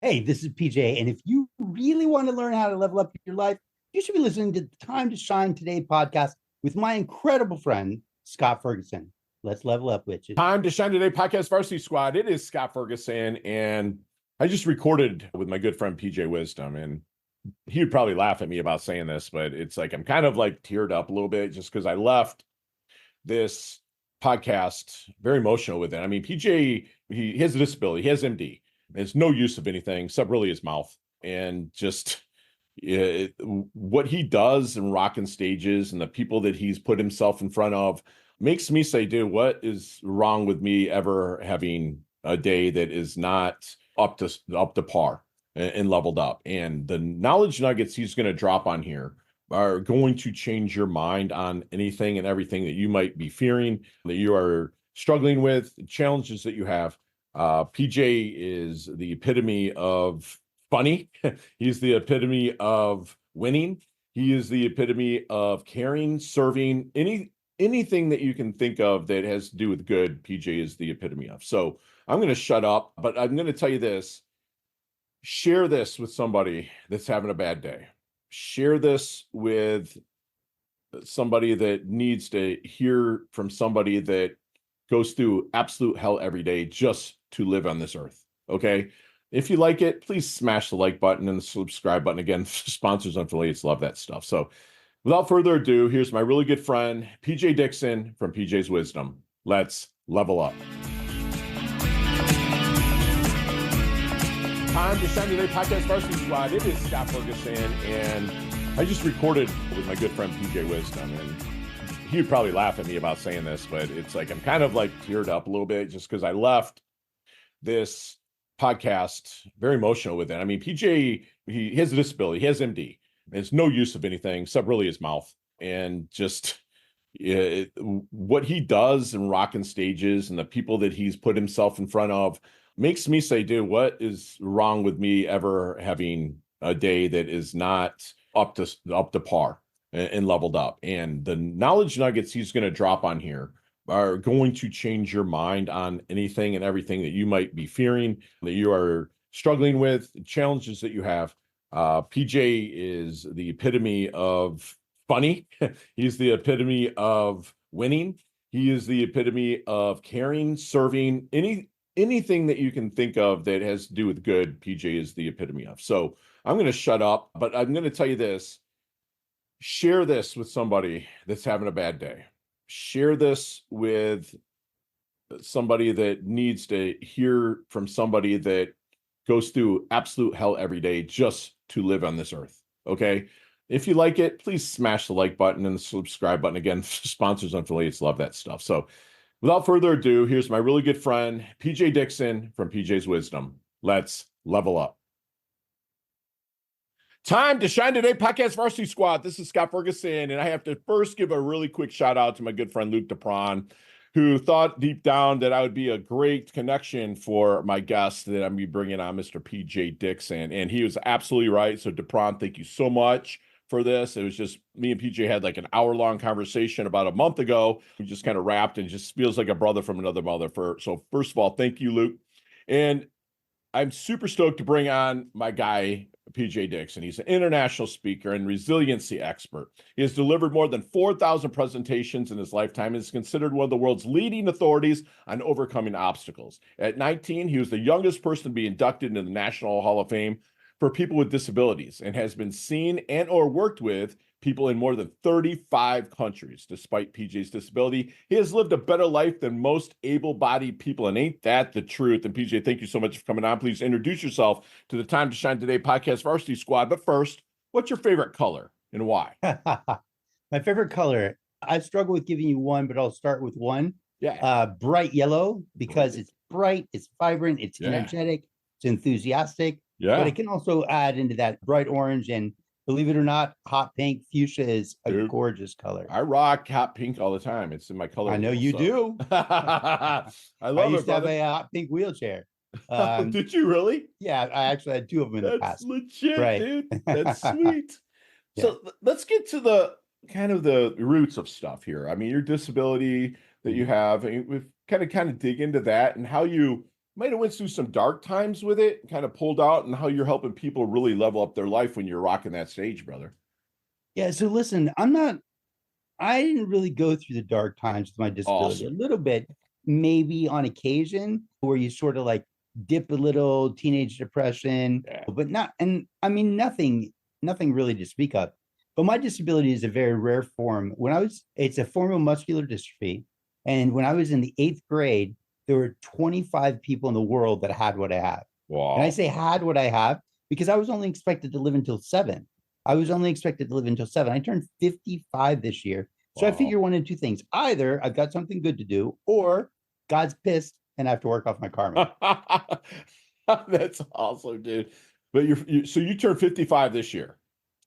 Hey, this is PJ. And if you really want to learn how to level up your life, you should be listening to the Time to Shine Today podcast with my incredible friend, Scott Ferguson. Let's level up, witches. Time to Shine Today podcast Varsity Squad. It is Scott Ferguson, and I just recorded with my good friend PJ Wisdom, and he would probably laugh at me about saying this, but it's like I'm kind of like teared up a little bit just because I left this podcast very emotional with it. I mean, PJ, he has a disability, he has MD. There's no use of anything except really his mouth, and just what he does in rocking stages and the people that he's put himself in front of makes me say, dude, what is wrong with me ever having a day that is not up to par and leveled up? And the knowledge nuggets he's going to drop on here are going to change your mind on anything and everything that you might be fearing, that you are struggling with, challenges that you have. PJ is the epitome of funny. He's the epitome of winning. He is the epitome of caring, serving, anything that you can think of that has to do with good. PJ is the epitome of. So I'm going to shut up, but I'm going to tell you this. Share this with somebody that's having a bad day. Share this with somebody that needs to hear from somebody that goes through absolute hell every day just to live on this earth. Okay. If you like it, please smash the like button and the subscribe button. Again, sponsors and affiliates love that stuff. So without further ado, here's my really good friend, PJ Dixon from PJ's Wisdom. Let's level up. Time to Shine Today podcast Varsity Squad. It is Scott Ferguson, and I just recorded with my good friend PJ Wisdom, and he would probably laugh at me about saying this, but it's like I'm kind of like teared up a little bit just because I left this podcast very emotional with it. I mean, PJ, he has a disability, he has MD. There's no use of anything except really his mouth, and just what he does in rocking stages and the people that he's put himself in front of makes me say, dude, what is wrong with me ever having a day that is not up to par and leveled up? And the knowledge nuggets he's going to drop on here are going to change your mind on anything and everything that you might be fearing, that you are struggling with, challenges that you have. PJ is the epitome of funny. He's the epitome of winning. He is the epitome of caring, serving, anything that you can think of that has to do with good. PJ is the epitome of. So I'm going to shut up, but I'm going to tell you this. Share this with somebody that's having a bad day. Share this with somebody that needs to hear from somebody that goes through absolute hell every day just to live on this earth. Okay. If you like it, please smash the like button and the subscribe button. Again, sponsors and affiliates love that stuff. So without further ado, here's my really good friend, PJ Dixon from PJ's Wisdom. Let's level up. Time to Shine Today podcast Varsity Squad. This is Scott Ferguson, and I have to first give a really quick shout out to my good friend Luke DePron, who thought deep down that I would be a great connection for my guest that I'm bringing on, Mr. PJ Dixon, and he was absolutely right. So DePron, thank you so much for this. It was just me and PJ had like an hour-long conversation about a month ago. We just kind of wrapped, and it just feels like a brother from another mother. So first of all, thank you, Luke, and I'm super stoked to bring on my guy, PJ Dixon. He's an international speaker and resiliency expert. He has delivered more than 4,000 presentations in his lifetime and is considered one of the world's leading authorities on overcoming obstacles. At 19, he was the youngest person to be inducted into the National Hall of Fame for people with disabilities and has been seen and or worked with people in more than 35 countries. Despite PJ's disability, he has lived a better life than most able-bodied people, and ain't that the truth? And PJ, thank you so much for coming on. Please introduce yourself to the Time to Shine Today podcast Varsity Squad. But first, what's your favorite color and why? My favorite color, I struggle with giving you one, but I'll start with one. Yeah. Bright yellow, because it's bright, it's vibrant, it's energetic, it's enthusiastic. Yeah. But it can also add into that bright orange, and believe it or not, hot pink. Fuchsia is a gorgeous color. I rock hot pink all the time. It's in my color. I know you do. I love I used it, to have brother. a hot pink wheelchair. Did you really? Yeah, I actually had two of them in the past. That's legit, Right. dude. That's sweet. Yeah. So let's get to the kind of the roots of stuff here. I mean, your disability that you have, and we've kind of dig into that and how you might have went through some dark times with it, kind of pulled out, and how you're helping people really level up their life when you're rocking that stage, brother. Yeah. So listen, I didn't really go through the dark times with my disability. Awesome. A little bit, maybe on occasion, where you sort of like dip a little teenage depression, Yeah. but not, and I mean, nothing really to speak of. But my disability is a very rare form. It's a form of muscular dystrophy. And when I was in the 8th grade, there were 25 people in the world that had what I have. Wow. And I say had what I have because I was only expected to live until 7. I was only expected to live until 7. I turned 55 this year. So I figure one of two things. Either I've got something good to do, or God's pissed and I have to work off my karma. That's awesome, dude. But so you turned 55 this year.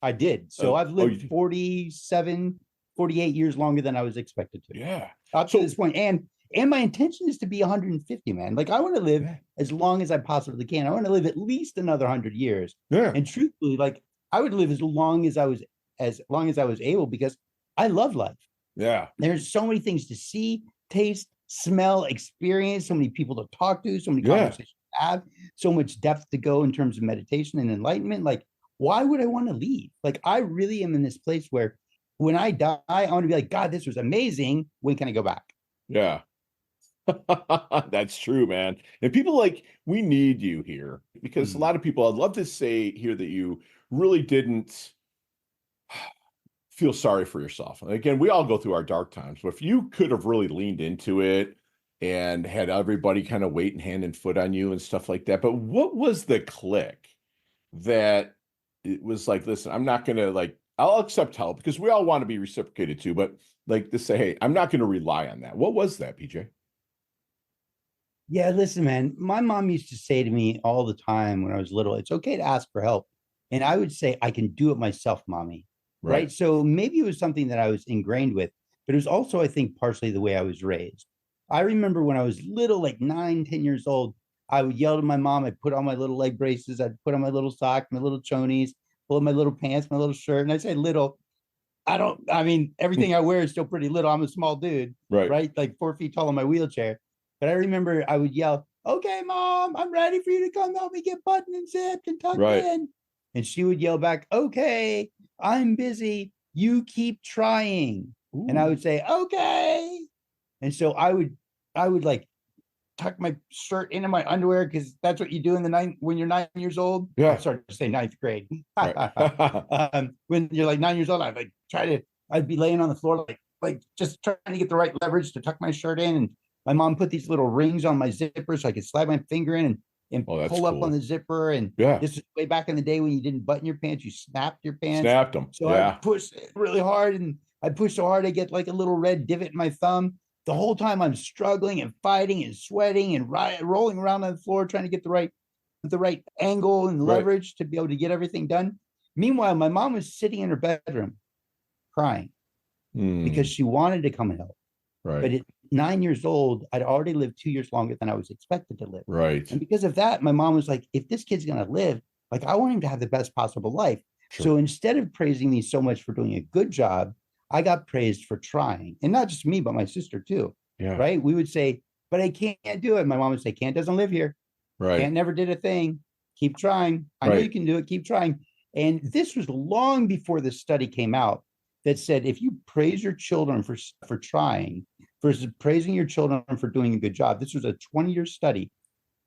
I did. So I've lived 47, 48 years longer than I was expected to. Yeah. Up to this point. And my intention is to be 150, man. Like, I want to live as long as I possibly can. I want to live at least another 100 years. Yeah. And truthfully, like, I would live as long as I was able, because I love life. Yeah. There's so many things to see, taste, smell, experience, so many people to talk to, so many conversations to have, so much depth to go in terms of meditation and enlightenment. Like, why would I want to leave? Like, I really am in this place where when I die, I want to be like, God, this was amazing. When can I go back? Yeah. That's true, man. And people, like, we need you here, because a lot of people, I'd love to say here that you really didn't feel sorry for yourself. And again, we all go through our dark times, but if you could have really leaned into it and had everybody kind of waiting hand and foot on you and stuff like that. But what was the click that it was like, listen, I'm not going to, like, I'll accept help, because we all want to be reciprocated to, but like to say, hey, I'm not going to rely on that. What was that, PJ? Yeah, listen, man, my mom used to say to me all the time when I was little, it's okay to ask for help. And I would say, I can do it myself, mommy. Right. So maybe it was something that I was ingrained with, but it was also, I think, partially the way I was raised. I remember when I was little, like 9, 10 years old, I would yell to my mom. I'd put on my little leg braces. I'd put on my little socks, my little chonies, pull up my little pants, my little shirt. And I say little, I mean, everything I wear is still pretty little. I'm a small dude, right? Like 4 feet tall in my wheelchair. But I remember I would yell, okay, mom, I'm ready for you to come help me get buttoned and zipped and tucked in. And she would yell back, okay, I'm busy. You keep trying. Ooh. And I would say, okay. And so I would like tuck my shirt into my underwear, because that's what you do when you're 9 years old. Yeah. I started to say 9th grade. When you're like 9 years old, I'd be laying on the floor, like just trying to get the right leverage to tuck my shirt in. And my mom put these little rings on my zipper so I could slide my finger in and pull up on the zipper. And this is way back in the day when you didn't button your pants, you snapped your pants. Snapped them. So I pushed really hard, and I pushed so hard I get like a little red divot in my thumb. The whole time I'm struggling and fighting and sweating and rolling around on the floor trying to get the right angle and leverage to be able to get everything done. Meanwhile, my mom was sitting in her bedroom crying because she wanted to come and help. But at 9 years old, I'd already lived 2 years longer than I was expected to live. And because of that, my mom was like, if this kid's going to live, like, I want him to have the best possible life. So instead of praising me so much for doing a good job, I got praised for trying. And not just me, but my sister too. Right. We would say, but I can't do it. My mom would say, can't doesn't live here. Can't never did a thing. Keep trying. I know you can do it. Keep trying. And this was long before the study came out that said, if you praise your children for trying versus praising your children for doing a good job, this was a 20-year study,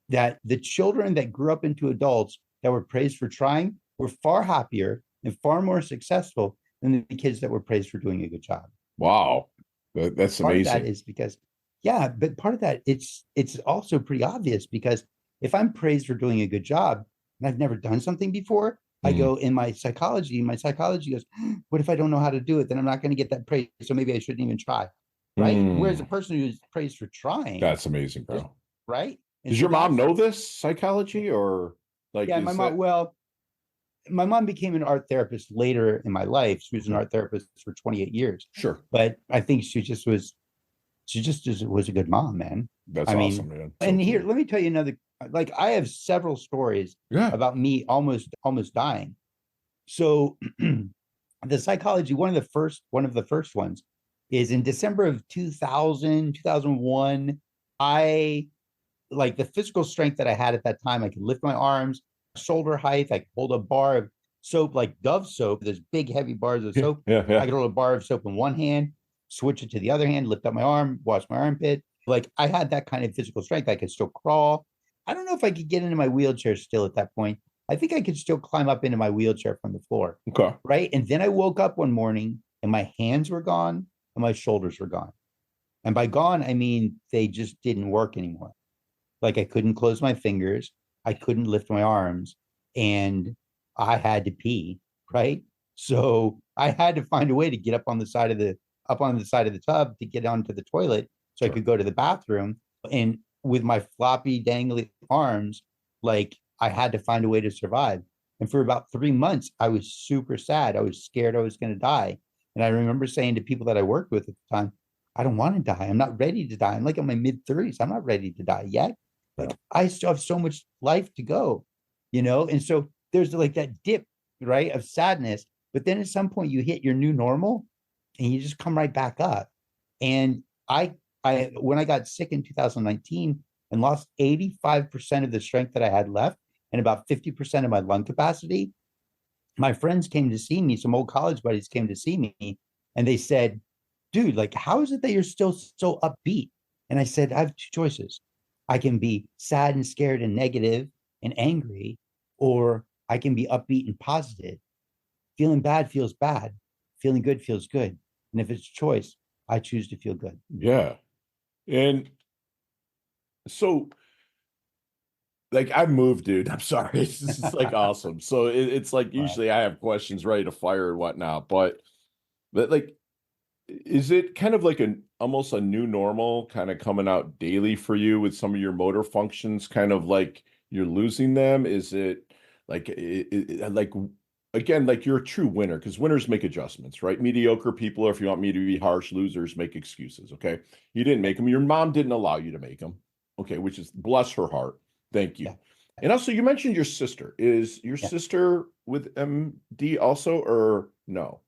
that the children that grew up into adults that were praised for trying were far happier and far more successful than the kids that were praised for doing a good job. Wow. That's amazing. Part of that is because, but part of that, it's also pretty obvious, because if I'm praised for doing a good job and I've never done something before, I go in my psychology goes, what if I don't know how to do it? Then I'm not going to get that praise. So maybe I shouldn't even try. Right. Whereas a person who's praised for trying. That's amazing, bro. Right. Does your mom know this psychology, or like? Yeah, my mom became an art therapist later in my life. She was an art therapist for 28 years. But I think she just was a good mom, man. That's awesome, man. And here, let me tell you another, like, I have several stories about me almost dying. So the psychology, one of the first ones is in December of 2001, I like the physical strength that I had at that time, I could lift my arms, shoulder height. I could hold a bar of soap, like Dove soap. There's big, heavy bars of soap. I could hold a bar of soap in one hand, switch it to the other hand, lift up my arm, wash my armpit. Like I had that kind of physical strength. I could still crawl. I don't know if I could get into my wheelchair still at that point. I think I could still climb up into my wheelchair from the floor. Okay. Right. And then I woke up one morning and my hands were gone and my shoulders were gone. And by gone, I mean, they just didn't work anymore. Like I couldn't close my fingers. I couldn't lift my arms and I had to pee. Right. So I had to find a way to get up on the side of the tub to get onto the toilet so I could go to the bathroom. And with my floppy, dangly arms, like I had to find a way to survive. And for about 3 months, I was super sad. I was scared I was going to die. And I remember saying to people that I worked with at the time, I don't want to die. I'm not ready to die. I'm like in my mid 30s. I'm not ready to die yet. Like I still have so much life to go, And so there's like that dip, right, of sadness. But then at some point you hit your new normal and you just come right back up. And I when I got sick in 2019 and lost 85% of the strength that I had left and about 50% of my lung capacity, my friends came to see me. Some old college buddies came to see me and they said, dude, like, how is it that you're still so upbeat? And I said, I have two choices. I can be sad and scared and negative and angry, or I can be upbeat and positive. Feeling bad feels bad. Feeling good feels good. And if it's a choice, I choose to feel good. Yeah. And so, like, I've moved, dude. I'm sorry. This is like awesome. So it's like usually I have questions ready to fire and whatnot, but like, is it kind of like almost a new normal kind of coming out daily for you with some of your motor functions, kind of like you're losing them? Is it like, like, again, like you're a true winner because winners make adjustments, right? Mediocre people, or if you want me to be harsh, losers make excuses. Okay. You didn't make them. Your mom didn't allow you to make them. Okay. Which is bless her heart. Thank you. Yeah. And also you mentioned your sister. Is your sister with MD also, or no?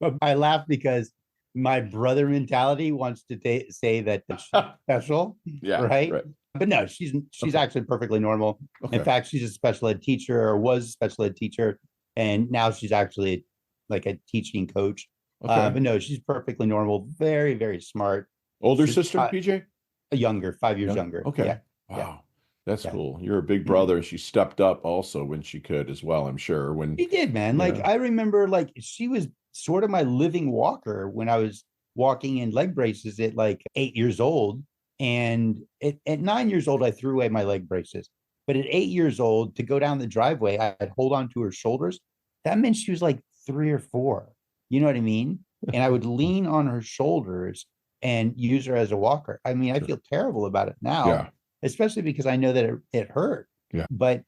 But I laugh because my brother mentality wants to say that she's special, right? But no, she's actually perfectly normal. Okay. In fact, she's a special ed teacher, or was a special ed teacher, and now she's actually like a teaching coach. Okay. But no, she's perfectly normal, very, very smart. Older sister, PJ? Younger, 5 years younger. Okay. Yeah. Wow. Yeah. That's cool. You're a big brother. And she stepped up also when she could as well, I'm sure. When she did, man. Like I remember, like she was sort of my living walker when I was walking in leg braces at like 8 years old. And at 9 years old, I threw away my leg braces. But at 8 years old, to go down the driveway, I'd hold on to her shoulders. That meant she was like 3 or 4. You know what I mean? And I would lean on her shoulders and use her as a walker. I mean, I feel terrible about it now, especially because I know that it hurt. Yeah. But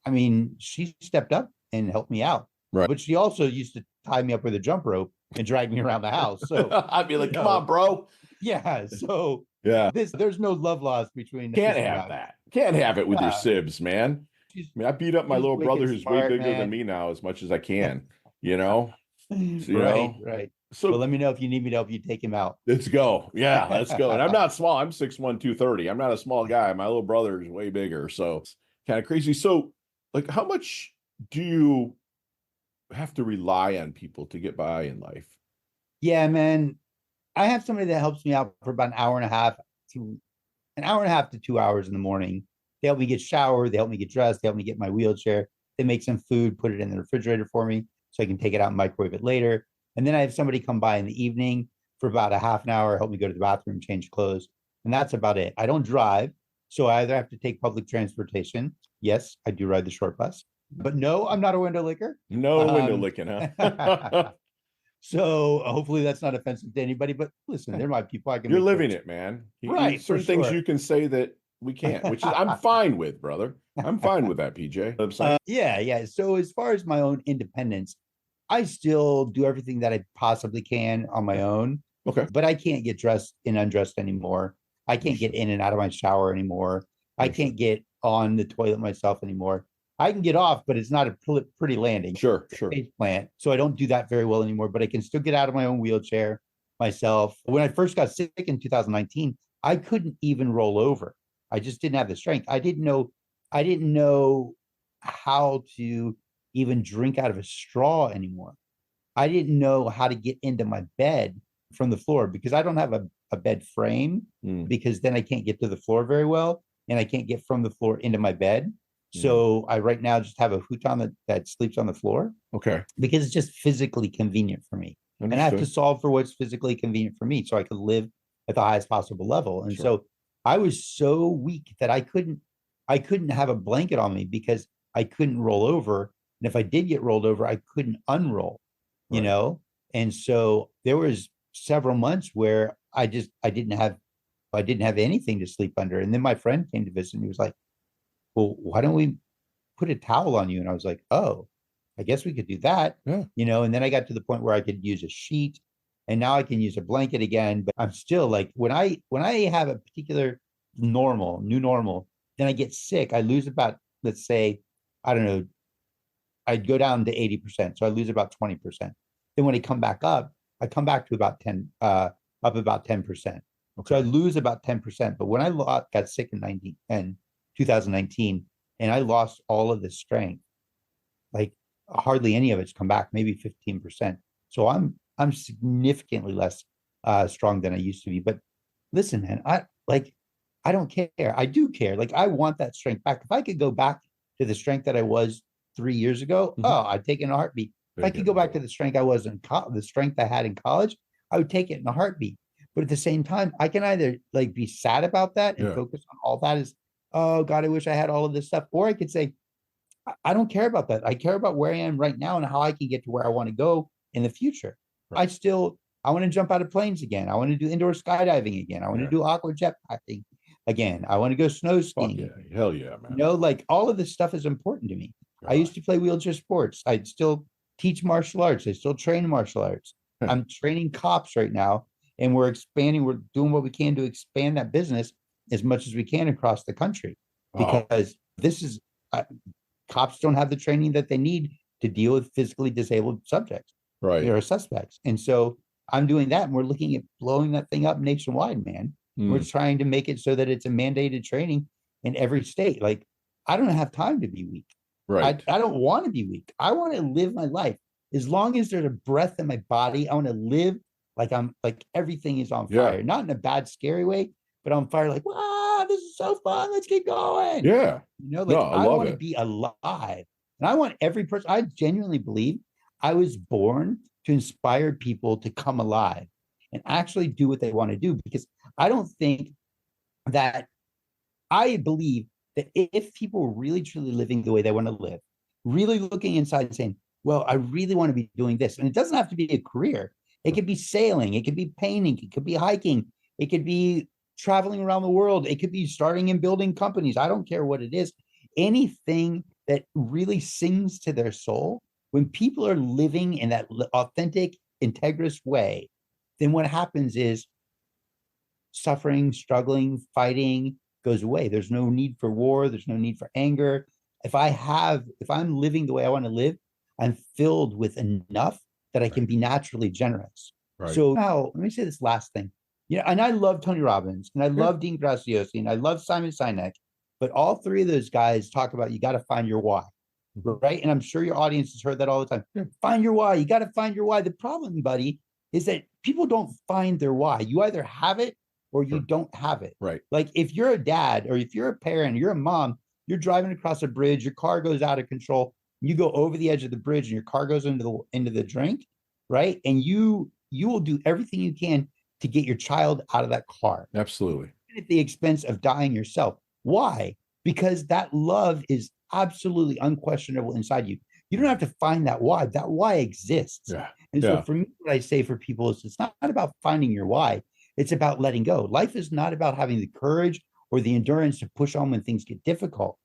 I mean, she stepped up and helped me out. Right. But she also used to tie me up with a jump rope and drag me around the house. So I'd be like, come on, bro. Yeah. So there's no love lost between. Can't have that. Can't have it with your sibs, man. I mean, I beat up my little brother who's way bigger than me now as much as I can, So, right. So well, let me know if you need me to help you take him out. Let's go. Yeah, let's go. And I'm not small. I'm 6'1", 230. I'm not a small guy. My little brother is way bigger. So it's kind of crazy. So like, how much do you have to rely on people to get by in life? Yeah, man. I have somebody that helps me out for about an hour and a half to 2 hours in the morning. They help me get showered. They help me get dressed. They help me get my wheelchair. They make some food, put it in the refrigerator for me so I can take it out and microwave it later. And then I have somebody come by in the evening for about a half an hour, help me go to the bathroom, change clothes. And that's about it. I don't drive. So I either have to take public transportation. Yes, I do ride the short bus. But no, I'm not a window licker. No window licking, huh? So hopefully that's not offensive to anybody. But listen, there might be people I can. You're living it, man. Right. Certain things you can say that we can't, which is I'm fine with, brother. I'm fine with that, PJ. Yeah. So as far as my own independence, I still do everything that I possibly can on my own. Okay. But I can't get dressed and undressed anymore. I can't get in and out of my shower anymore. I can't get on the toilet myself anymore. I can get off, but it's not a pretty landing. Sure. Face plant. So I don't do that very well anymore, but I can still get out of my own wheelchair myself. When I first got sick in 2019, I couldn't even roll over. I just didn't have the strength. I didn't know how to even drink out of a straw anymore. I didn't know how to get into my bed from the floor because I don't have a bed frame because then I can't get to the floor very well and I can't get from the floor into my bed. So I right now just have a futon that sleeps on the floor. Okay. Because it's just physically convenient for me. Understood. And I have to solve for what's physically convenient for me so I could live at the highest possible level. And so I was so weak that I couldn't have a blanket on me because I couldn't roll over. And if I did get rolled over, I couldn't unroll, you know? And so there was several months where I didn't have anything to sleep under. And then my friend came to visit and he was like, well, why don't we put a towel on you? And I was like, oh, I guess we could do that, you know? And then I got to the point where I could use a sheet and now I can use a blanket again, but I'm still like, when I have a particular new normal, then I get sick. I lose about, let's say, I don't know, I'd go down to 80%. So I lose about 20%. Then when I come back up, I come back to about 10%. Okay. So I lose about 10%. But when I got sick in 2019, and I lost all of the strength, like hardly any of it's come back, maybe 15%. So I'm significantly less strong than I used to be. But listen, man, I don't care. I do care. Like I want that strength back. If I could go back to the strength that I was 3 years ago, I'd take it in a heartbeat. If I could go back to the strength I was the strength I had in college, I would take it in a heartbeat. But at the same time, I can either like be sad about that and focus on all that is, oh God, I wish I had all of this stuff. Or I could say, I don't care about that. I care about where I am right now and how I can get to where I want to go in the future. I want to jump out of planes again. I want to do indoor skydiving again. I want to do aqua jetpacking again. I want to go snow skiing. Hell yeah, man. You know, like all of this stuff is important to me. I used to play wheelchair sports. I still teach martial arts. I still train martial arts. I'm training cops right now, and we're expanding. We're doing what we can to expand that business as much as we can across the country, because this is cops don't have the training that they need to deal with physically disabled subjects, or suspects. And so I'm doing that, and we're looking at blowing that thing up nationwide, man. We're trying to make it so that it's a mandated training in every state. Like, I don't have time to be weak. I don't want to be weak. I want to live my life. As long as there's a breath in my body, I want to live like I'm like everything is on fire. Not in a bad, scary way, but on fire, like, wow, this is so fun. Let's keep going. Yeah. You know, like I want to be alive. And I want every person, I genuinely believe I was born to inspire people to come alive and actually do what they want to do. Because I don't think that, I believe that if people were really truly living the way they want to live, really looking inside and saying, well, I really want to be doing this. And it doesn't have to be a career. It could be sailing. It could be painting. It could be hiking. It could be traveling around the world. It could be starting and building companies. I don't care what it is. Anything that really sings to their soul, when people are living in that authentic, integrous way, then what happens is suffering, struggling, fighting goes away. There's no need for war. There's no need for anger. If I'm living the way I want to live, I'm filled with enough that I can be naturally generous. So now, let me say this last thing. You know, and I love Tony Robbins, and I love Dean Graziosi, and I love Simon Sinek, but all three of those guys talk about you got to find your why, right? And I'm sure your audience has heard that all the time. Find your why. You got to find your why. The problem, buddy, is that people don't find their why. You either have it or you don't have it. Like if you're a dad or if you're a parent, you're a mom, you're driving across a bridge, your car goes out of control, you go over the edge of the bridge and your car goes into the drink, right? And you will do everything you can to get your child out of that car. Absolutely. At the expense of dying yourself. Why? Because that love is absolutely unquestionable inside you. You don't have to find that why. That why exists. And so for me, what I say for people is it's not about finding your why. It's about letting go. Life is not about having the courage or the endurance to push on when things get difficult.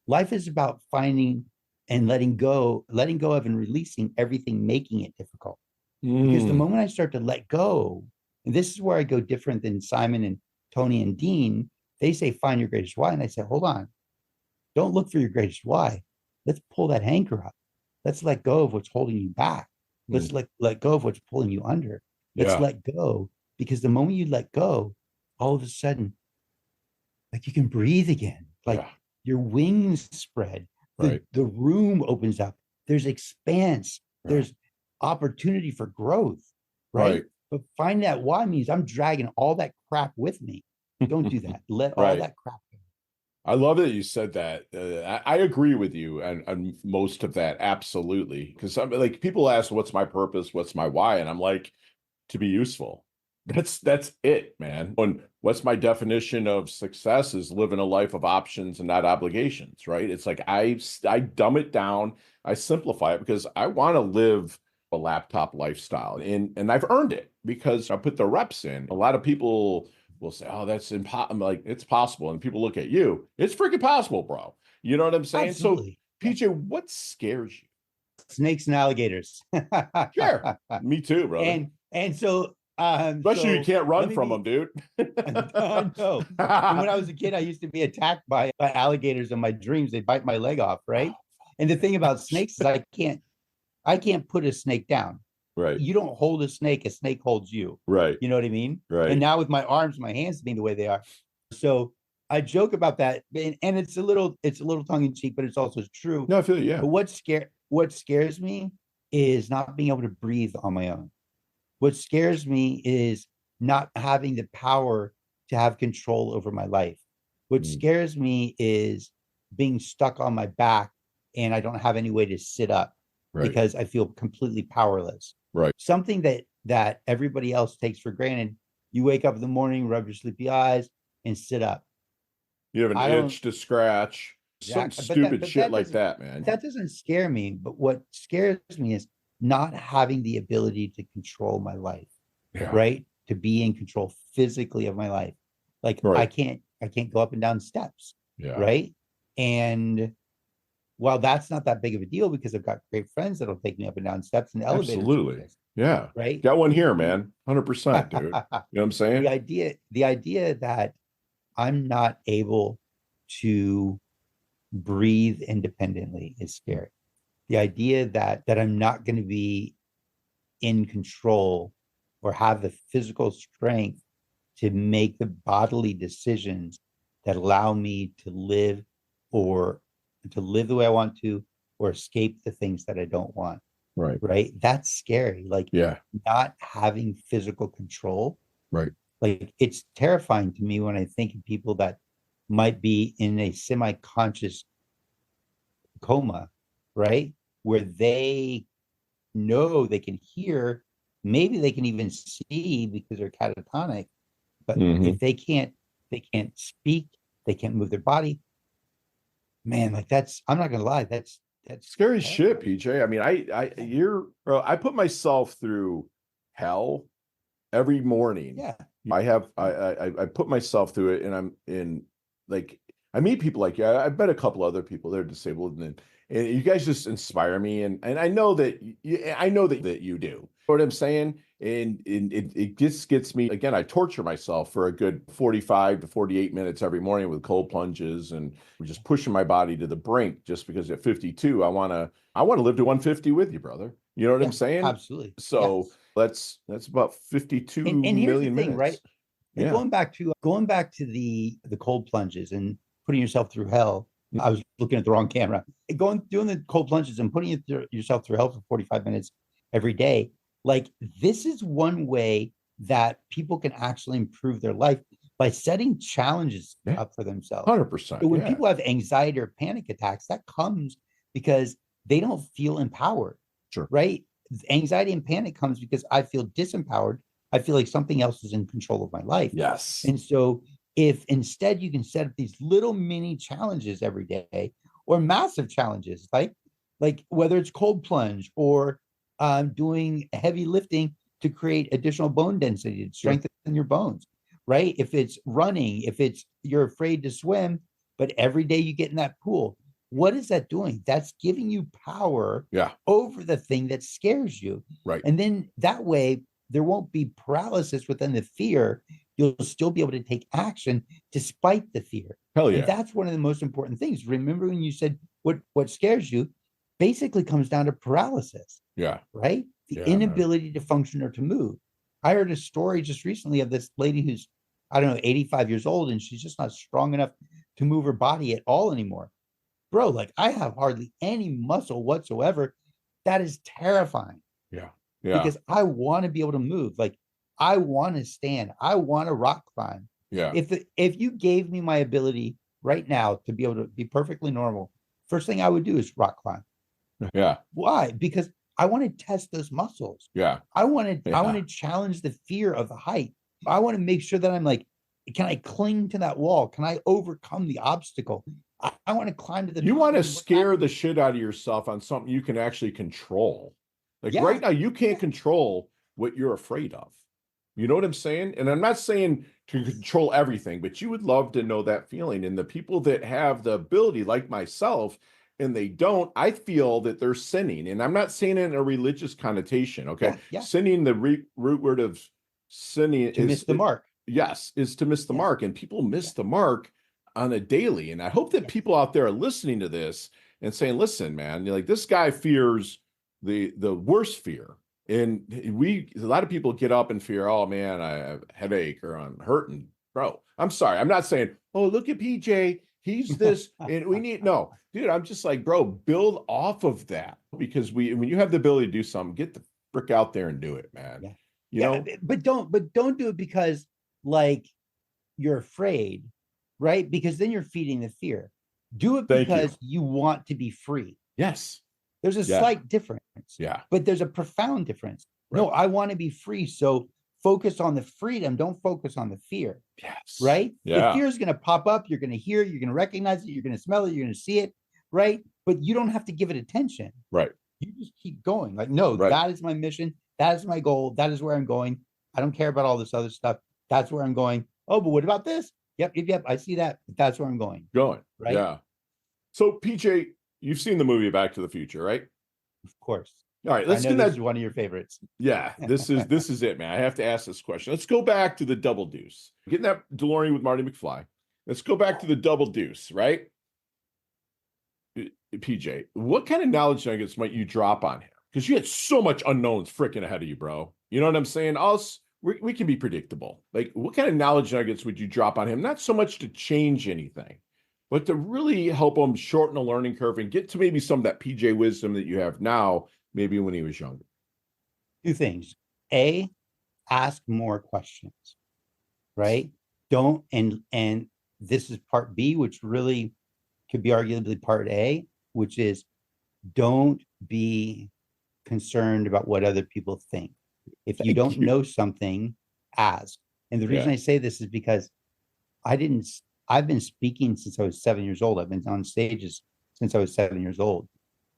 Life is about finding and letting go of and releasing everything making it difficult. Because the moment I start to let go, and this is where I go different than Simon and Tony and Dean, they say, find your greatest why. And I say, hold on, don't look for your greatest why. Let's pull that anchor up. Let's let go of what's holding you back. Let's let go of what's pulling you under. Let's let go. Because the moment you let go, all of a sudden like you can breathe again, like Yeah. your wings spread, Right. the room opens up, there's expanse, Right. there's opportunity for growth, right? Right. But find that why means I'm dragging all that crap with me. Don't do that. Let all Right. that crap go. I love that you said that. I agree with you on most of that. Absolutely. Because like people ask, what's my purpose? What's my why? And I'm like, to be useful. That's it, man. And what's my definition of success is living a life of options and not obligations, right? It's like I dumb it down, I simplify it because I want to live a laptop lifestyle. And I've earned it because I put the reps in. A lot of people will say, "Oh, that's impossible." Like, it's possible. And people look at you, it's freaking possible, bro. You know what I'm saying? So, Absolutely. Yeah. PJ, what scares you? Snakes and alligators. Sure. Me too, brother. And so Especially you can't run from them, dude. I know. And when I was a kid, I used to be attacked by alligators in my dreams. They bite my leg off, right? And the thing about snakes is I can't put a snake down. Right. You don't hold a snake holds you. Right. You know what I mean? Right. And now with my arms, my hands being the way they are. So I joke about that. And it's a little tongue in cheek, but it's also true. No, I feel it, yeah. But what scares me is not being able to breathe on my own. What scares me is not having the power to have control over my life. What scares me is being stuck on my back and I don't have any way to sit up because I feel completely powerless. Right. Something that everybody else takes for granted. You wake up in the morning, rub your sleepy eyes, and sit up. You have an itch to scratch. Some stupid shit like that, man. That doesn't scare me. But what scares me is not having the ability to control my life, right? To be in control physically of my life. Like I can't go up and down steps, right? And while that's not that big of a deal because I've got great friends that'll take me up and down steps and elevators. Absolutely. Yeah. Right. Got one here, man. 100%, dude. You know what I'm saying? The idea that I'm not able to breathe independently is scary. The idea that I'm not going to be in control or have the physical strength to make the bodily decisions that allow me to live the way I want to or escape the things that I don't want. Right. Right. That's scary. Like not having physical control. Right. Like it's terrifying to me when I think of people that might be in a semi-conscious coma, right? Where they know they can hear, maybe they can even see because they're catatonic, but if they can't speak, they can't move their body. Man, like I'm not gonna lie, that's scary shit, PJ. I mean, I put myself through hell every morning. Yeah. I put myself through it, and I'm in, like, I meet people like you. I've met a couple other people that are disabled, and you guys just inspire me. And I know that you do. You know what I'm saying? And it just gets me, again, I torture myself for a good 45 to 48 minutes every morning with cold plunges and just pushing my body to the brink just because at 52, I want to live to 150 with you, brother. You know what I'm saying? Absolutely. So that's about 52 and here's million the thing, minutes. right? And going back to the cold plunges and putting yourself through hell. I was looking at the wrong camera. Doing the cold plunges and putting yourself through hell for 45 minutes every day. Like, this is one way that people can actually improve their life by setting challenges up for themselves. 100%. So when people have anxiety or panic attacks, that comes because they don't feel empowered. Sure. Right? Anxiety and panic comes because I feel disempowered. I feel like something else is in control of my life. Yes. And so if instead you can set up these little mini challenges every day or massive challenges, like whether it's cold plunge or doing heavy lifting to create additional bone density to strengthen your bones, right? If it's running, if it's you're afraid to swim, but every day you get in that pool, what is that doing? That's giving you power over the thing that scares you. Right. And then that way there won't be paralysis within the fear. You'll still be able to take action despite the fear. Hell yeah. And that's one of the most important things. Remember when you said what scares you basically comes down to paralysis. Yeah. Right? The inability to function or to move. I heard a story just recently of this lady who's I don't know, 85 years old, and she's just not strong enough to move her body at all anymore. Bro, like I have hardly any muscle whatsoever. That is terrifying. Yeah. Yeah. Because I want to be able to move. Like I want to stand. I want to rock climb. Yeah. If you gave me my ability right now to be able to be perfectly normal, first thing I would do is rock climb. Yeah. Why? Because I want to test those muscles. Yeah. I want to challenge the fear of the height. I want to make sure that I'm like, can I cling to that wall? Can I overcome the obstacle? I want to climb to the You want to scare the shit out of yourself on something you can actually control. Like right now, you can't control what you're afraid of. You know what I'm saying? And I'm not saying to control everything, but you would love to know that feeling. And the people that have the ability, like myself, and they don't, I feel that they're sinning. And I'm not saying it in a religious connotation, okay? Sinning, the root word of sinning to miss the mark. Yes, is to miss the mark. And people miss the mark on a daily. And I hope that people out there are listening to this and saying, listen, man, like this guy fears the worst fear. And a lot of people get up and fear, oh man, I have a headache or I'm hurting. Bro, I'm sorry. I'm not saying, oh, look at PJ. He's this and we need, no, dude, I'm just like, bro, build off of that because when you have the ability to do something, get the frick out there and do it, man. You know, but don't do it because like you're afraid, right? Because then you're feeding the fear. Do it because you want to be free. Yes. There's a slight difference. Yeah. But there's a profound difference. Right. No, I want to be free. So focus on the freedom. Don't focus on the fear. Yes. Right? Yeah. The fear is going to pop up. You're going to hear it. You're going to recognize it. You're going to smell it. You're going to see it. Right? But you don't have to give it attention. Right. You just keep going. Like, no, that is my mission. That is my goal. That is where I'm going. I don't care about all this other stuff. That's where I'm going. Oh, but what about this? Yep. I see that. But that's where I'm going. Right? Yeah. So PJ, you've seen the movie Back to the Future, right? Of course. All right, let's do that. This is one of your favorites. Yeah, this is it, man. I have to ask this question. Let's go back to the double deuce. Getting that DeLorean with Marty McFly. Let's go back to the double deuce, right? PJ, what kind of knowledge nuggets might you drop on him? Because you had so much unknowns freaking ahead of you, bro. You know what I'm saying? We can be predictable. Like, what kind of knowledge nuggets would you drop on him? Not so much to change anything, but to really help him shorten the learning curve and get to maybe some of that PJ wisdom that you have now, maybe when he was younger. Two things. A, ask more questions, right? Don't, and this is part B, which really could be arguably part A, which is don't be concerned about what other people think. If you don't know something, ask. And the reason I say this is because I've been speaking since I was 7 years old. I've been on stages since I was 7 years old,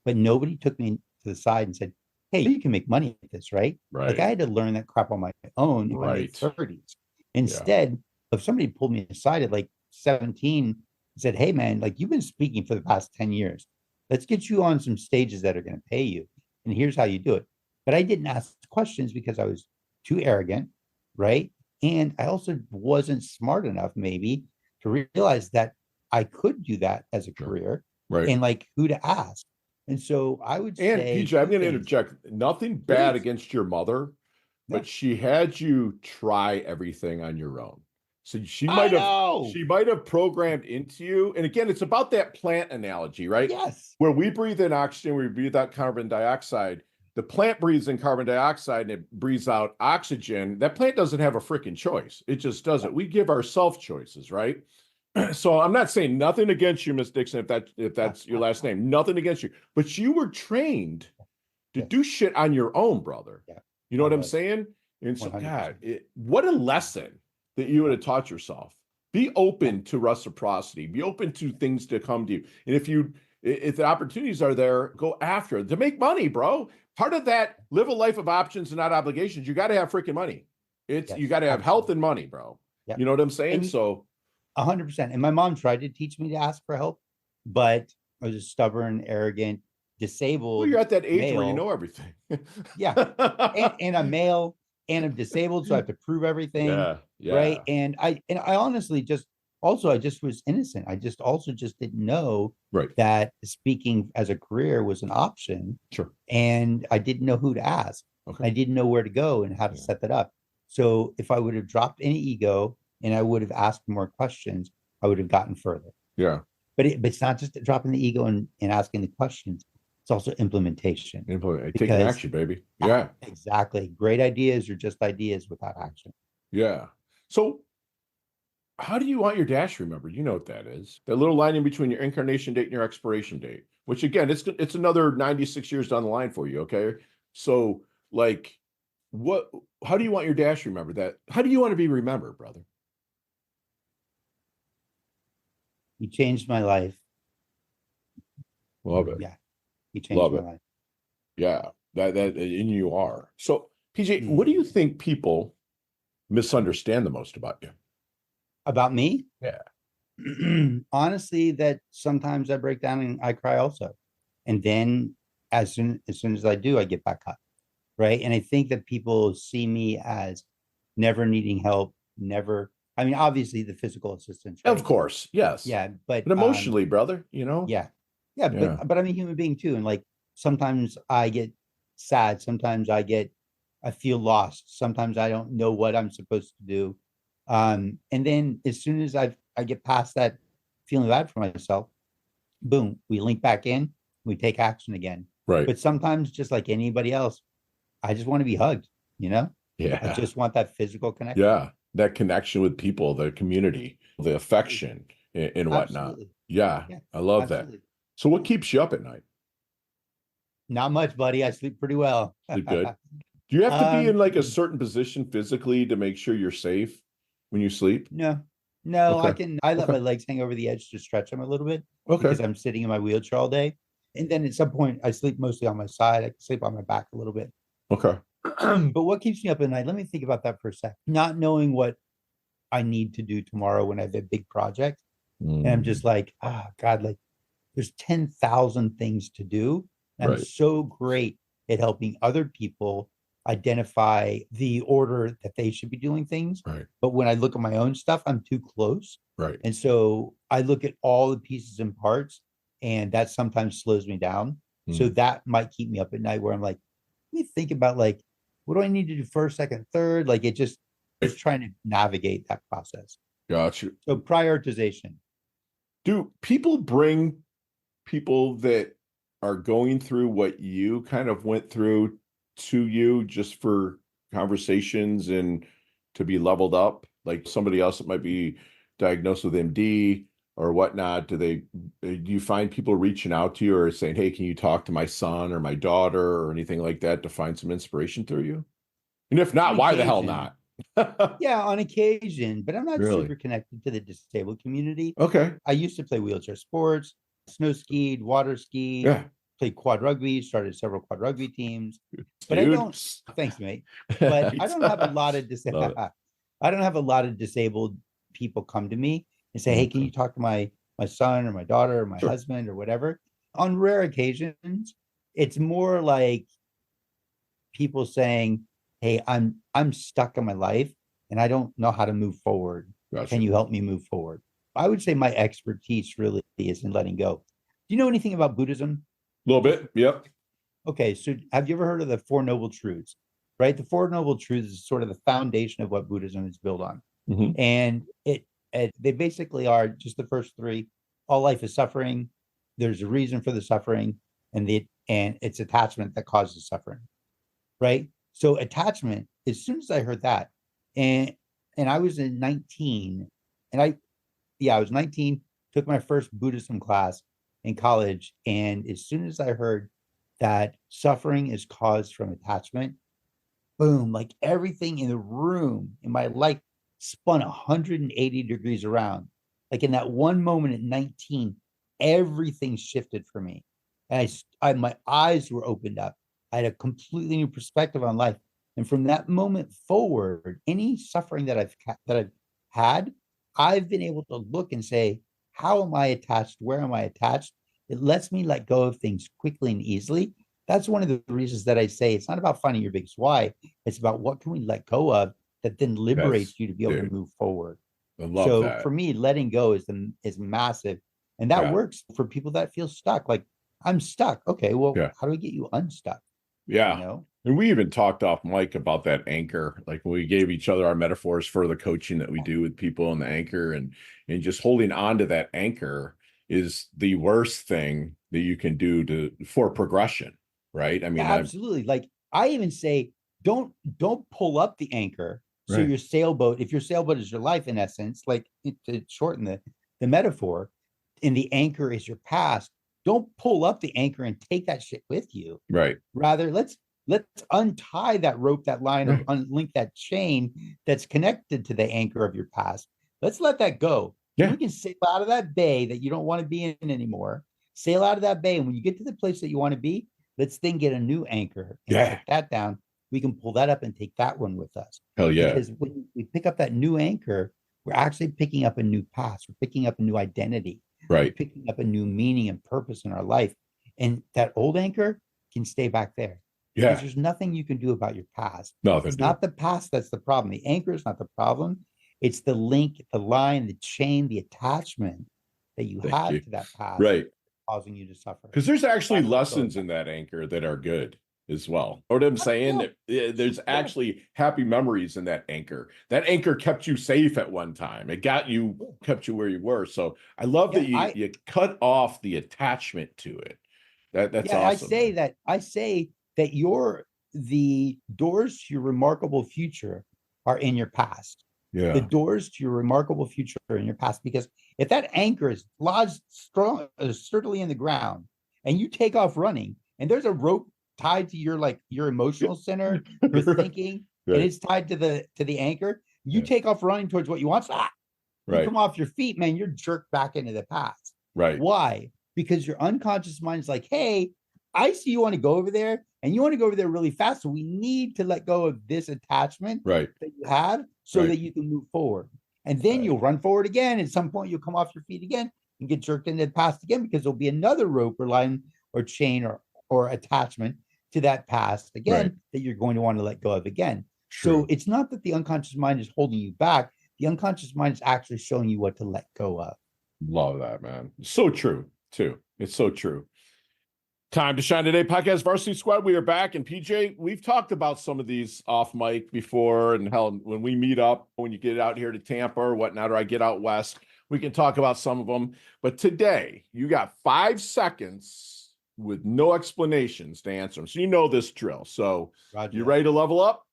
but nobody took me to the side and said, hey, you can make money at this, right? Like I had to learn that crap on my own in my 30s. Instead of somebody pulled me aside at like 17 and said, hey man, like you've been speaking for the past 10 years. Let's get you on some stages that are going to pay you. And here's how you do it. But I didn't ask questions because I was too arrogant, right? And I also wasn't smart enough maybe to realize that I could do that as a career, and like who to ask. And so I would say, and PJ, I'm going to interject, nothing bad against your mother, but she had you try everything on your own. So she might have programmed into you. And again, it's about that plant analogy, right? Yes. Where we breathe in oxygen, we breathe out carbon dioxide. The plant breathes in carbon dioxide and it breathes out oxygen. That plant doesn't have a freaking choice. It just doesn't. We give ourselves choices, right? So I'm not saying nothing against you, Miss Dixon, if that's your last name, nothing against you, but you were trained to do shit on your own, brother. Yeah. You know what I'm saying? And so, 100%. God, what a lesson that you would have taught yourself. Be open to reciprocity. Be open to things to come to you. And if the opportunities are there, go after it to make money, bro. Part of that, live a life of options and not obligations. You got to have freaking money. You got to have health and money, bro. Yep. You know what I'm saying? And so 100%. And my mom tried to teach me to ask for help, but I was a stubborn, arrogant, disabled. Well, you're at that age male. Where you know everything. and I'm male and I'm disabled, so I have to prove everything. Right. And I honestly just was innocent. I just didn't know that speaking as a career was an option. Sure. And I didn't know who to ask. Okay. I didn't know where to go and how to set that up. So if I would have dropped any ego and I would have asked more questions, I would have gotten further. Yeah. But it's not just dropping the ego and asking the questions. It's also implementation. Taking action, baby. Yeah. Exactly. Great ideas are just ideas without action. Yeah. So how do you want your dash remembered? You know what that is. That little line in between your incarnation date and your expiration date, which again, it's another 96 years down the line for you. Okay. So like how do you want your dash remembered? How do you want to be remembered, brother? He changed my life. Love it. Yeah. He changed my life. Yeah. That and you are. So PJ, what do you think people misunderstand the most about you? About me? Yeah. Honestly, that sometimes I break down and I cry also. And then as soon as I do, I get back up. Right. And I think that people see me as never needing help, never. I mean, obviously the physical assistance. Right? Of course. Yes. Yeah. But emotionally, brother, you know? Yeah. Yeah. But I'm a human being too. And like sometimes I get sad. Sometimes I feel lost. Sometimes I don't know what I'm supposed to do. And then as soon as I get past that feeling bad for myself, boom, we link back in, we take action again. Right. But sometimes, just like anybody else, I just want to be hugged, you know? Yeah. I just want that physical connection. Yeah. That connection with people, the community, the affection and whatnot. Absolutely. Yeah. I love that. So what keeps you up at night? Not much, buddy. I sleep pretty well. Sleep good. Do you have to be in like a certain position physically to make sure you're safe when you sleep? No, Okay. I let my legs hang over the edge to stretch them a little bit Okay. because I'm sitting in my wheelchair all day. And then at some point I sleep mostly on my side. I can sleep on my back a little bit. Okay. But what keeps me up at night? Let me think about that for a sec. Not knowing what I need to do tomorrow when I have a big project. And I'm just like, God, like there's 10,000 things to do. And I'm so great at helping other people identify the order that they should be doing things. Right. But when I look at my own stuff, I'm too close. Right. And so I look at all the pieces and parts, and that sometimes slows me down. So that might keep me up at night where I'm like, let me think about like, what do I need to do first, second, third? Like it just trying to navigate that process. Gotcha. So prioritization. Do people bring people that are going through what you kind of went through to you just for conversations and to be leveled up? Like somebody else that might be diagnosed with MD or whatnot, do you find people reaching out to you or saying, hey, can you talk to my son or my daughter or anything like that to find some inspiration through you? And if not, why the hell not? Yeah, on occasion, but I'm not Really? super connected to the disabled community. Okay. I used to play wheelchair sports, snow skied, water skied, played quad rugby, started several quad rugby teams. But I don't, thanks, mate. But I don't have a lot of I don't have a lot of disabled people come to me and say, hey, can you talk to my son or my daughter or my husband or whatever? On rare occasions, it's more like people saying, hey, I'm stuck in my life and I don't know how to move forward. Gotcha. Can you help me move forward? I would say my expertise really is in letting go. Do you know anything about Buddhism? A little bit. Yep. Okay. So have you ever heard of the Four Noble Truths? Right? The Four Noble Truths is sort of the foundation of what Buddhism is built on. And they basically are just the first three. All life is suffering. There's a reason for the suffering, and it's attachment that causes suffering. Right? So attachment, as soon as I heard that, and I was 19, and I was 19, took my first Buddhism class in college. And as soon as I heard that suffering is caused from attachment, boom, like everything in the room in my life spun 180 degrees around. Like in that one moment at 19, everything shifted for me. And my eyes were opened up. I had a completely new perspective on life. And from that moment forward, any suffering that I've had, I've been able to look and say, how am I attached? Where am I attached? It lets me let go of things quickly and easily. That's one of the reasons that I say it's not about finding your biggest why. It's about what can we let go of that then liberates you to be able to move forward. I love that. For me, letting go is massive. And that works for people that feel stuck. Like, I'm stuck. Okay, well, how do we get you unstuck? Yeah. You know? And we even talked off mic about that anchor, like when we gave each other our metaphors for the coaching that we do with people on the anchor, and just holding on to that anchor is the worst thing that you can do for progression, right? I mean, Yeah, absolutely. Like I even say, don't pull up the anchor. So right, your sailboat, if your sailboat is your life in essence, like to shorten the metaphor, and the anchor is your past, don't pull up the anchor and take that shit with you. right, Rather, let's untie that rope, that line, or right, unlink that chain that's connected to the anchor of your past. Let's let that go. And yeah, we can sail out of that bay that you don't want to be in anymore. Sail out of that bay. And when you get to the place that you want to be, let's then get a new anchor and yeah, set that down. We can pull that up and take that one with us. hell yeah, Because when we pick up that new anchor, we're actually picking up a new past. We're picking up a new identity. We're right, picking up a new meaning and purpose in our life. And that old anchor can stay back there because yeah, there's nothing you can do about your past. nothing, It's dude. not the past that's the problem. The anchor is not the problem. It's the link, the line, the chain, the attachment that you Thank have you. to that past Right. causing you to suffer. Because there's actually Gotta let go of lessons in that. that anchor that are good as well. Know what I'm saying? Yeah, That there's yeah, actually happy memories in that anchor. That anchor kept you safe at one time. It kept you where you were. So I love that yeah. you cut off the attachment to it. That's Yeah, awesome, man. I say that the doors to your remarkable future are in your past. The Yeah. doors to your remarkable future are in your past because if that anchor is lodged strong, sturdily in the ground, and you take off running, and there's a rope tied to your emotional center, your thinking, and Right. it's tied to the anchor, you Yeah. take off running towards what you want. You Right. come off your feet, man, you're jerked back into the past. Right. Why? Because your unconscious mind is like, hey, I see you want to go over there and you want to go over there really fast. So we need to let go of this attachment Right. that you have so Right. that you can move forward. And then Right. you'll run forward again. At some point, you'll come off your feet again and get jerked into the past again because there'll be another rope or line or chain or attachment to that past Right. again that you're going to want to let go of again. So True. it's not that the unconscious mind is holding you back. The unconscious mind is actually showing you what to let go of. Love that, man. So true, too. It's so true. Time to Shine Today podcast Varsity Squad. We are back. And PJ, we've talked about some of these off mic before, and hell, when we meet up, when you get out here to Tampa or whatnot, or I get out west, we can talk about some of them. But today, you got 5 seconds with no explanations to answer them. So you know this drill. So Roger you that. ready to level up?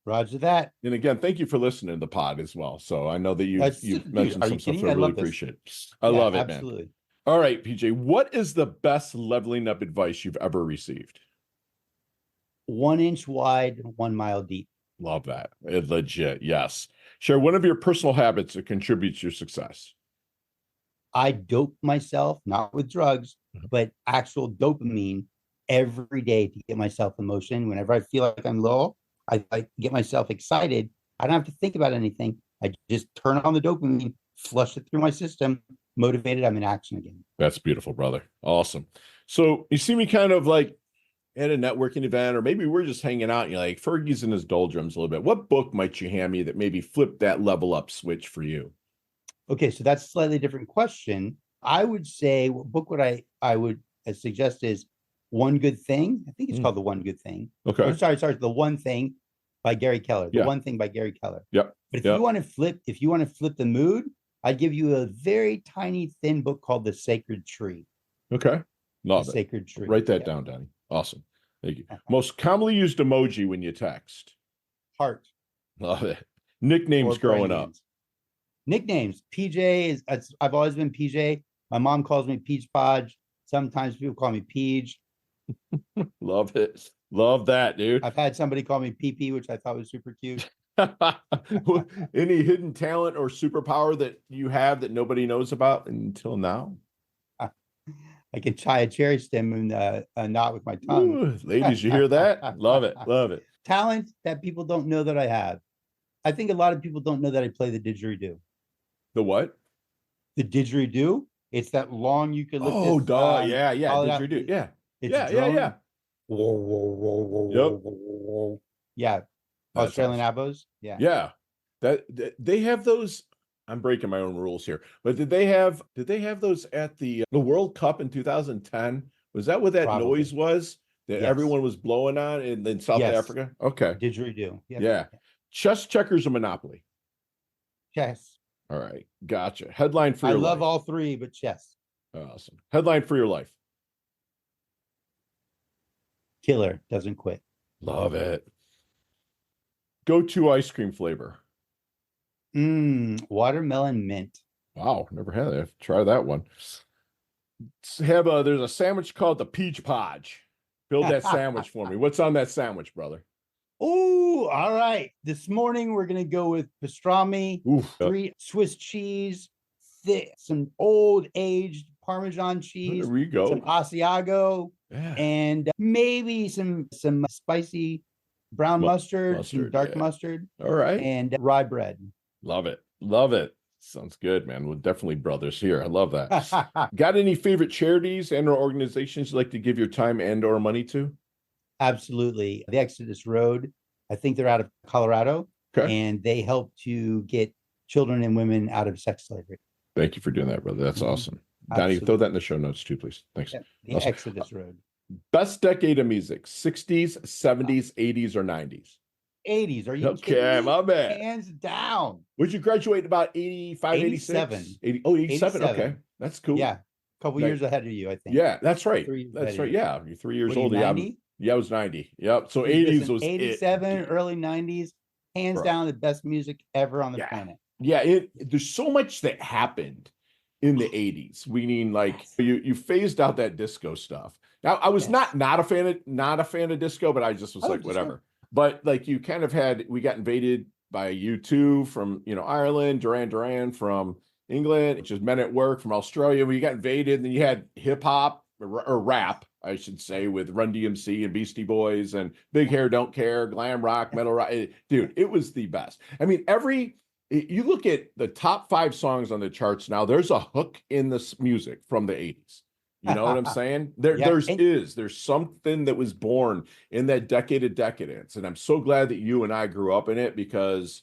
Roger that. And again, thank you for listening to the pod as well. So I know that you've Dude, mentioned are some you stuff, kidding so me? I I really love this. appreciate it. I Yeah, love it, man. absolutely. All right, PJ, what is the best leveling up advice you've ever received? 1 inch wide, 1 mile deep. Love that. Legit. Yes. Share one of your personal habits that contributes to your success. I dope myself, not with drugs, but actual dopamine every day to get myself in motion. Whenever I feel like I'm low, I get myself excited. I don't have to think about anything. I just turn on the dopamine, flush it through my system, motivated, I'm in action again. That's beautiful, brother. Awesome. So you see me kind of like at a networking event, or maybe we're just hanging out and you're like, Fergie's in his doldrums a little bit. What book might you hand me that maybe flipped that level up switch for you? Okay, so that's a slightly different question. I would say what book would I would suggest is One Good Thing. I think it's called The One Good Thing. Okay. Oh, sorry, The One Thing by Gary Keller. The Yeah. One Thing by Gary Keller. Yep. But if Yep. you want to flip the mood, I'd give you a very tiny thin book called The Sacred Tree. Okay. Love The it. Sacred Tree. Write that Yeah. down, Danny. Awesome. Thank you. Most commonly used emoji when you text. Heart. Love it. Nicknames Or growing brain up. hands. Nicknames. PJ is I've always been PJ. My mom calls me Peach Podge. Sometimes people call me Peach. Love it. Love that, dude. I've had somebody call me PP, which I thought was super cute. Any hidden talent or superpower that you have that nobody knows about until now? I can tie a cherry stem in a knot with my tongue. Ooh, ladies, you hear that? Love it. Love it. Talent that people don't know that I have. I think a lot of people don't know that I play the didgeridoo. The what? The didgeridoo. It's that long eucalyptus. Oh, duh. Yeah. out. Didgeridoo. Yeah. It's Yeah. a drone. Yeah. Whoa, whoa, whoa, whoa, Yep. whoa, whoa, whoa. Yeah. That's Australian awesome. abos. Yeah. Yeah. That they have those. I'm breaking my own rules here, but did they have those at the World Cup in 2010? Was that what that Probably. noise was? that Yes. everyone was blowing on in South Yes. Africa? Okay. Didgeridoo. Yep. Yeah. Chess, checkers, or Monopoly? Chess. All right. Gotcha. Headline for I your love life. all three, but chess. Awesome. Headline for your life. Killer doesn't quit. Love it. Go-to ice cream flavor. Watermelon mint. Wow, never had that. Try that one. There's a sandwich called the Peach Podge. Build that sandwich for me. What's on that sandwich, brother? Oh, all right. This morning we're gonna go with pastrami, Oof. 3 Swiss cheese, some old aged Parmesan cheese, There we go. some Asiago, Yeah. and maybe some spicy brown mustard, some dark mustard, All right. and rye bread. Love it. Love it. Sounds good, man. We're definitely brothers here. I love that. Got any favorite charities and or organizations you like to give your time and or money to? Absolutely. The Exodus Road, I think they're out of Colorado, and they help to get children and women out of sex slavery. Thank you for doing that, brother. That's awesome. Donnie, throw that in the show notes too, please. Thanks. Yeah, the Exodus Road. Best decade of music, 60s, 70s, 80s, or 90s? 80s. Are you okay, my bad. Hands down. Would you graduate about 85, 87. 86? 87. Okay. That's cool. Yeah. A couple years ahead of you, I think. Yeah, that's right. That's right. Yeah. You're 3 years older. 90? Yeah, I was 90. Yep. So 80s was 87, early 90s. Hands down the best music ever on the planet. Yeah, there's so much that happened in the 80s. Meaning like you phased out that disco stuff. Now I was not a fan of disco, but I just was like, whatever. But like you kind of we got invaded by U2 from Ireland, Duran Duran from England, just Men at Work from Australia. We got invaded, and then you had hip hop or rap, I should say, with Run DMC and Beastie Boys and Big Hair Don't Care, glam rock, metal rock. Dude, it was the best. I mean, you look at the top 5 songs on the charts now, there's a hook in this music from the 80s. You know what I'm saying? There's something that was born in that decade of decadence. And I'm so glad that you and I grew up in it, because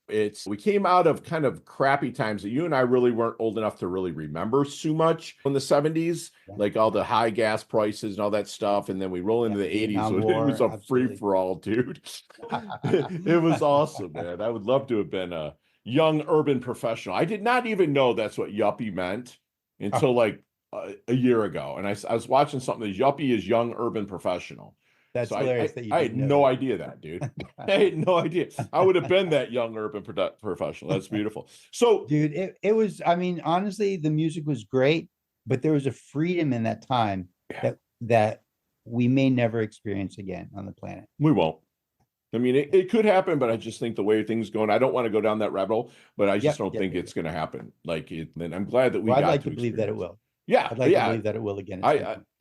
we came out of kind of crappy times that you and I really weren't old enough to really remember too much in the 70s, like all the high gas prices and all that stuff. And then we roll into the 80s. So it was a free for all, dude. It was awesome, man. I would love to have been a young urban professional. I did not even know that's what yuppie meant until like a year ago. And I was watching something that yuppie is young urban professional. That's hilarious. I had no idea that, dude. I had no idea. I would have been that young urban professional. That's beautiful. So, dude, it was, I mean, honestly, the music was great, but there was a freedom in that time that we may never experience again on the planet. We won't. I mean, it could happen, but I just think the way things going, I don't want to go down that rabbit hole, but I just don't think it's going to happen. Like and I'm glad that we got I'd like to believe that it will. Yeah. I'd like to believe that it will again.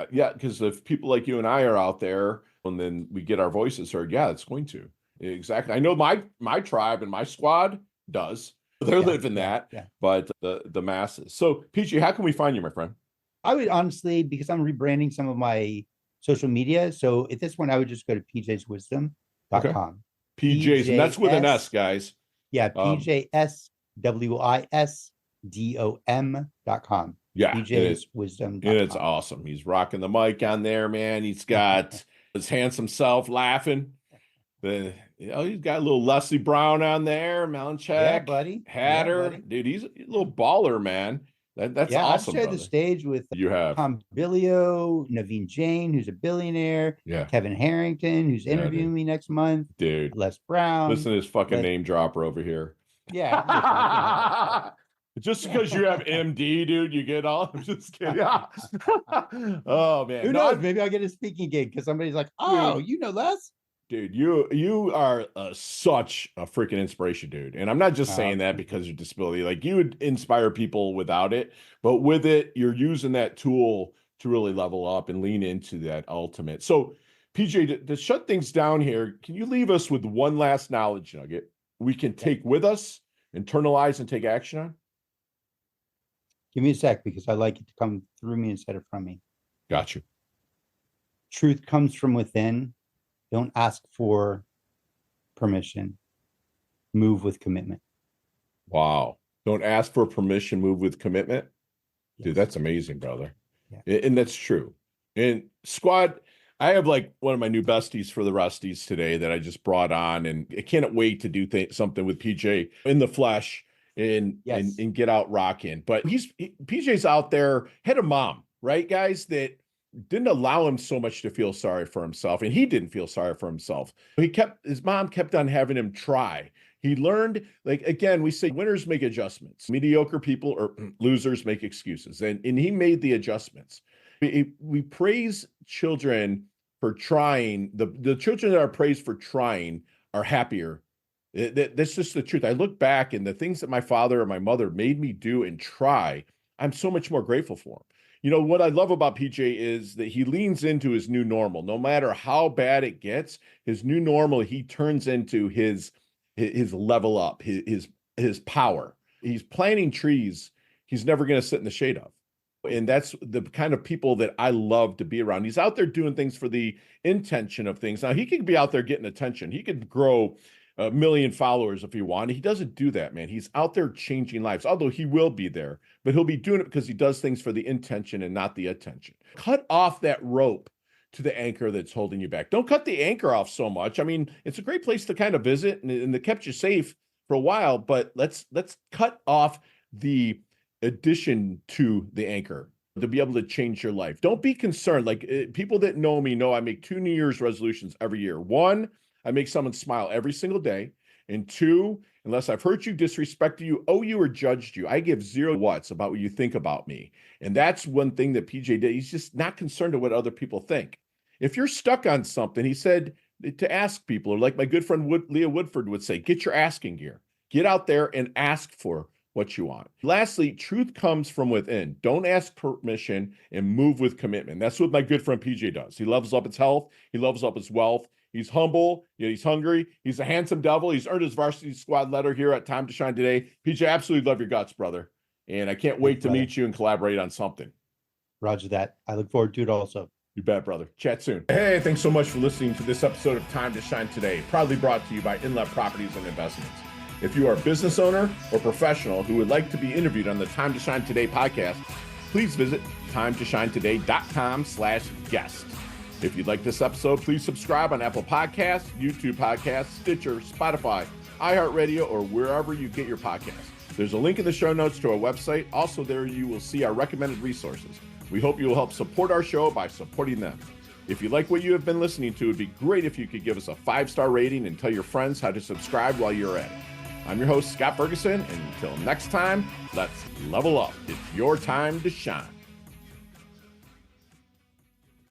Because if people like you and I are out there and then we get our voices heard, it's going to. Exactly. I know my tribe and my squad does. They're living that, but the masses. So, PG, how can we find you, my friend? I would honestly, because I'm rebranding some of my social media. So at this point, I would just go to pjswisdom.com. PJs, and that's with an S, guys. Yeah, pjswisdom.com. Yeah, PJ's wisdom. And it's awesome. He's rocking the mic on there, man. He's got his handsome self laughing. He's got a little Leslie Brown on there, Melanchek, yeah, buddy. Hatter. Yeah, buddy. Dude, he's a little baller, man. That's awesome. I've shared the stage with Tom Bilio, Naveen Jain, who's a billionaire. Yeah. Kevin Harrington, who's interviewing me next month. Dude. Les Brown. Listen to this fucking name dropper over here. Yeah. Just because you have MD, dude, you get all. I'm just kidding. Oh man, who knows? Maybe I'll get a speaking gig because somebody's like, "Oh, you know Les." Dude, you are such a freaking inspiration, dude. And I'm not just saying that because of your disability. Like you would inspire people without it, but with it, you're using that tool to really level up and lean into that ultimate. So, PJ, to shut things down here, can you leave us with one last knowledge nugget we can take with us, internalize, and take action on? Give me a sec because I like it to come through me instead of from me. Got you. Truth comes from within. Don't ask for permission. Move with commitment. Wow. Don't ask for permission, move with commitment. Yes. Dude, that's amazing, brother. Yeah. And that's true. And squad, I have like one of my new besties for the Rusties today that I just brought on, and I can't wait to do something with PJ in the flesh and get out rocking. But PJ's out there, had a mom, right, guys, that didn't allow him so much to feel sorry for himself, and he didn't feel sorry for himself. His mom kept on having him try. He learned, like, again, we say winners make adjustments. Mediocre people or losers make excuses. And he made the adjustments. We praise children for trying. The children that are praised for trying are happier. That's just the truth. I look back and the things that my father or my mother made me do and try, I'm so much more grateful for them. You know, what I love about PJ is that he leans into his new normal. No matter how bad it gets, his new normal, he turns into his level up, his power. He's planting trees he's never going to sit in the shade of. And that's the kind of people that I love to be around. He's out there doing things for the intention of things. Now, he could be out there getting attention. He could grow 1 million followers if he wanted. He doesn't do that, man. He's out there changing lives, although he will be there, but he'll be doing it because he does things for the intention and not the attention. Cut off that rope to the anchor that's holding you back. Don't cut the anchor off so much. I mean, it's a great place to kind of visit, and it kept you safe for a while, but let's cut off the addition to the anchor to be able to change your life. Don't be concerned. Like, people that know me know I make 2 New Year's resolutions every year. 1, I make someone smile every single day. And 2, unless I've hurt you, disrespected you, owe you, or judged you, I give 0 whats about what you think about me. And that's one thing that PJ did. He's just not concerned with what other people think. If you're stuck on something, he said to ask people, or like my good friend Leah Woodford would say, get your asking gear. Get out there and ask for what you want. Lastly, truth comes from within. Don't ask permission and move with commitment. That's what my good friend PJ does. He loves up his health. He loves up his wealth. He's humble. He's hungry. He's a handsome devil. He's earned his varsity squad letter here at Time to Shine today. PJ, absolutely love your guts, brother. And I can't wait to meet you and collaborate on something. Roger that. I look forward to it also. You bet, brother. Chat soon. Hey, thanks so much for listening to this episode of Time to Shine today, proudly brought to you by Inlet Properties and Investments. If you are a business owner or professional who would like to be interviewed on the Time to Shine Today podcast, please visit timetoshinetoday.com/guest. If you'd like this episode, please subscribe on Apple Podcasts, YouTube Podcasts, Stitcher, Spotify, iHeartRadio, or wherever you get your podcasts. There's a link in the show notes to our website. Also, there you will see our recommended resources. We hope you will help support our show by supporting them. If you like what you have been listening to, it'd be great if you could give us a 5-star rating and tell your friends how to subscribe while you're at it. I'm your host, Scott Ferguson, and until next time, let's level up. It's your time to shine.